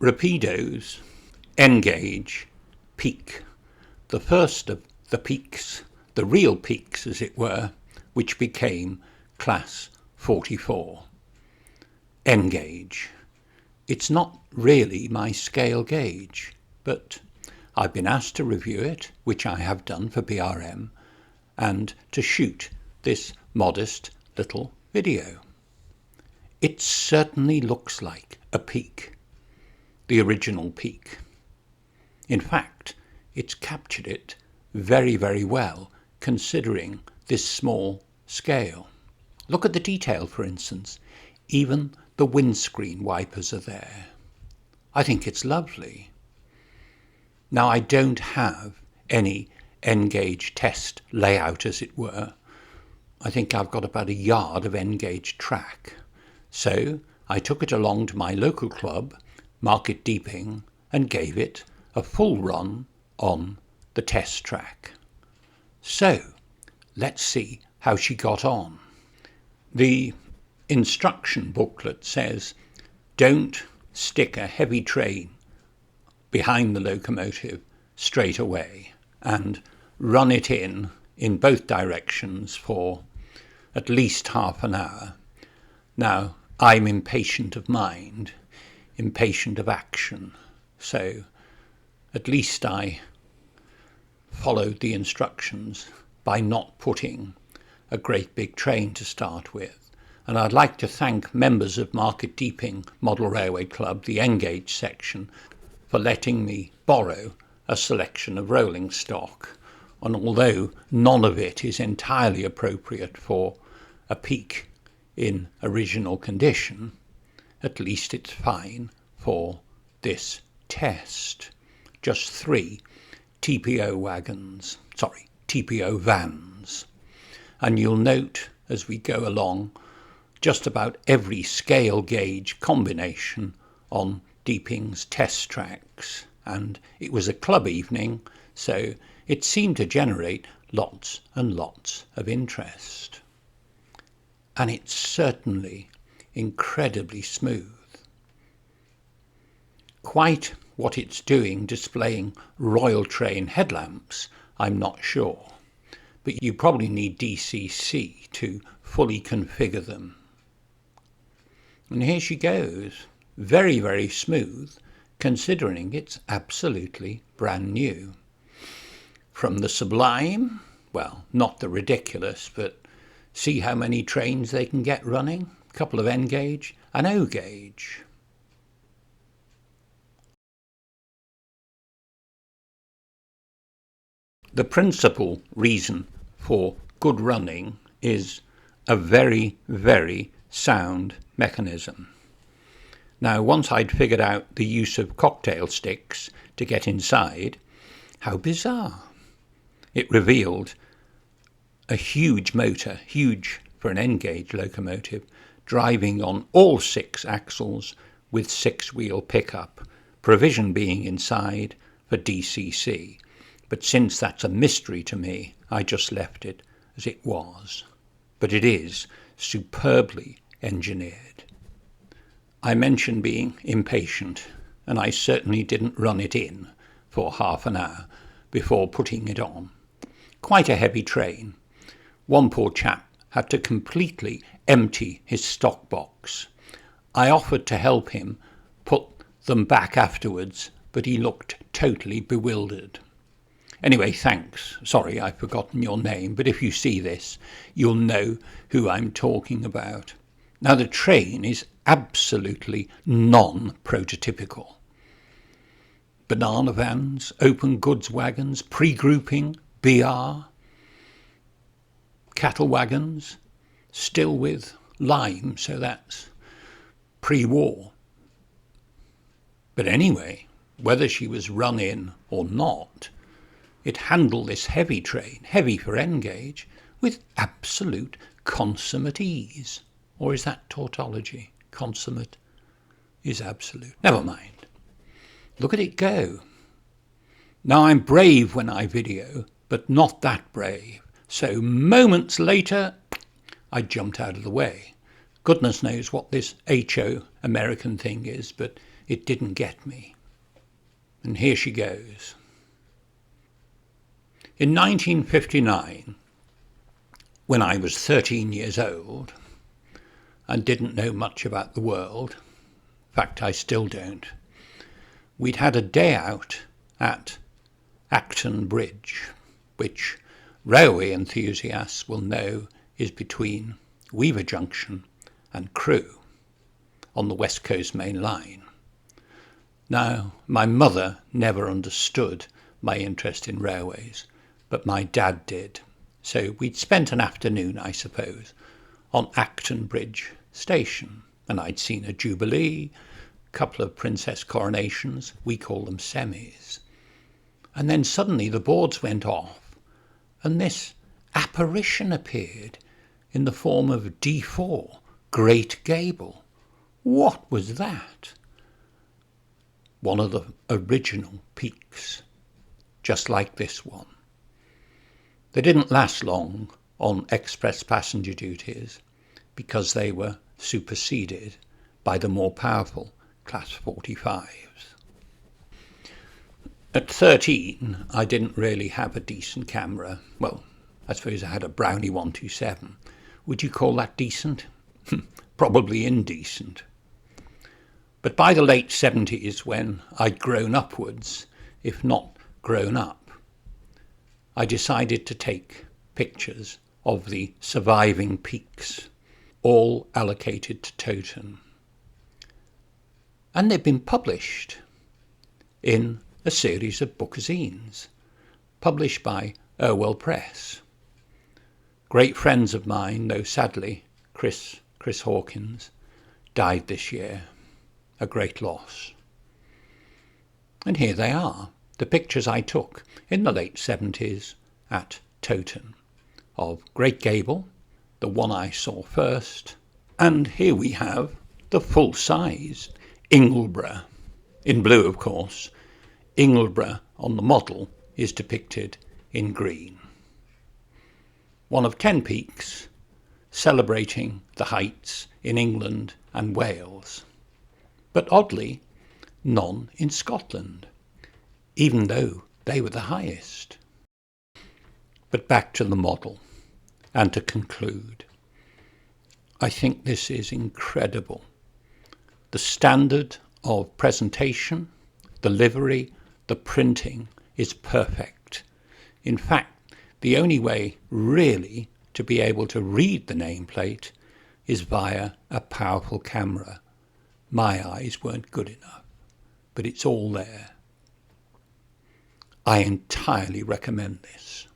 Rapido's N-gauge peak, the first of the peaks, the real peaks as it were, which became Class 44. N-gauge. It's not really my scale gauge, but I've been asked to review it, which I have done for BRM, and to shoot this modest little video. It certainly looks like a peak, the original peak. In fact, it's captured it very, very well, considering this small scale. Look at the detail, for instance. Even the windscreen wipers are there. I think it's lovely. Now, I don't have any N-gauge test layout, as it were. I think I've got about a yard of N-gauge track. So I took it along to my local club, Market Deeping, and gave it a full run on the test track. So let's see how she got on. The instruction booklet says, don't stick a heavy train behind the locomotive straight away and run it in both directions for at least half an hour. Now, I'm impatient of mind, impatient of action, so at least I followed the instructions by not putting a great big train to start with. And I'd like to thank members of Market Deeping Model Railway Club, the N-gauge section, for letting me borrow a selection of rolling stock. And although none of it is entirely appropriate for a peak in original condition, at least it's fine for this test. Just 3 TPO vans. And you'll note as we go along just about every scale gauge combination on Deeping's test tracks. And it was a club evening, so it seemed to generate lots and lots of interest. And it's certainly incredibly smooth. Quite what it's doing displaying Royal Train headlamps, I'm not sure. But you probably need DCC to fully configure them. And here she goes. Very, very smooth, considering it's absolutely brand new. From the sublime, well, not the ridiculous, but see how many trains they can get running? A couple of N-gauge, an O-gauge. The principal reason for good running is a very, very sound mechanism. Now, once I'd figured out the use of cocktail sticks to get inside, how bizarre. It revealed a huge motor, huge for an N-gauge locomotive, driving on all 6 axles with 6-wheel pickup, provision being inside for DCC. But since that's a mystery to me, I just left it as it was. But it is superbly engineered. I mentioned being impatient, and I certainly didn't run it in for half an hour before putting it on. Quite a heavy train. One poor chap had to completely empty his stock box. I offered to help him put them back afterwards, but he looked totally bewildered. Anyway, thanks. Sorry, I've forgotten your name, but if you see this, you'll know who I'm talking about. Now, the train is absolutely non-prototypical. Banana vans, open goods wagons, pre-grouping, BR, cattle wagons, still with lime, so that's pre-war. But anyway, whether she was run in or not, it handled this heavy train, heavy for N-gauge, with absolute consummate ease. Or is that tautology? Consummate is absolute. Never mind. Look at it go. Now, I'm brave when I video, but not that brave. So moments later, I jumped out of the way. Goodness knows what this HO American thing is, but it didn't get me. And here she goes. In 1959, when I was 13 years old and didn't know much about the world, in fact I still don't, we'd had a day out at Acton Bridge, which railway enthusiasts will know is between Weaver Junction and Crewe on the West Coast Main Line. Now, my mother never understood my interest in railways, but my dad did. So we'd spent an afternoon, I suppose, on Acton Bridge station, and I'd seen a Jubilee, a couple of princess coronations, we call them semis. And then suddenly the boards went off, and this apparition appeared in the form of D4, Great Gable. What was that? One of the original peaks, just like this one. They didn't last long on express passenger duties because they were superseded by the more powerful Class 45s. At 13, I didn't really have a decent camera. Well, I suppose I had a Brownie 127. Would you call that decent? Probably indecent. But by the late 70s, when I'd grown upwards, if not grown up, I decided to take pictures of the surviving peaks, all allocated to Toten. And they've been published in a series of bookazines, published by Irwell Press. Great friends of mine, though sadly Chris Hawkins, died this year. A great loss. And here they are, the pictures I took in the late 70s at Toten of Great Gable, the one I saw first, and here we have the full-sized Ingleborough, in blue of course. Ingleborough on the model is depicted in green. One of 10 peaks celebrating the heights in England and Wales, but oddly none in Scotland, even though they were the highest. But back to the model, and to conclude, I think this is incredible. The standard of presentation, the livery, the printing is perfect. In fact, the only way really to be able to read the nameplate is via a powerful camera. My eyes weren't good enough, but it's all there. I entirely recommend this.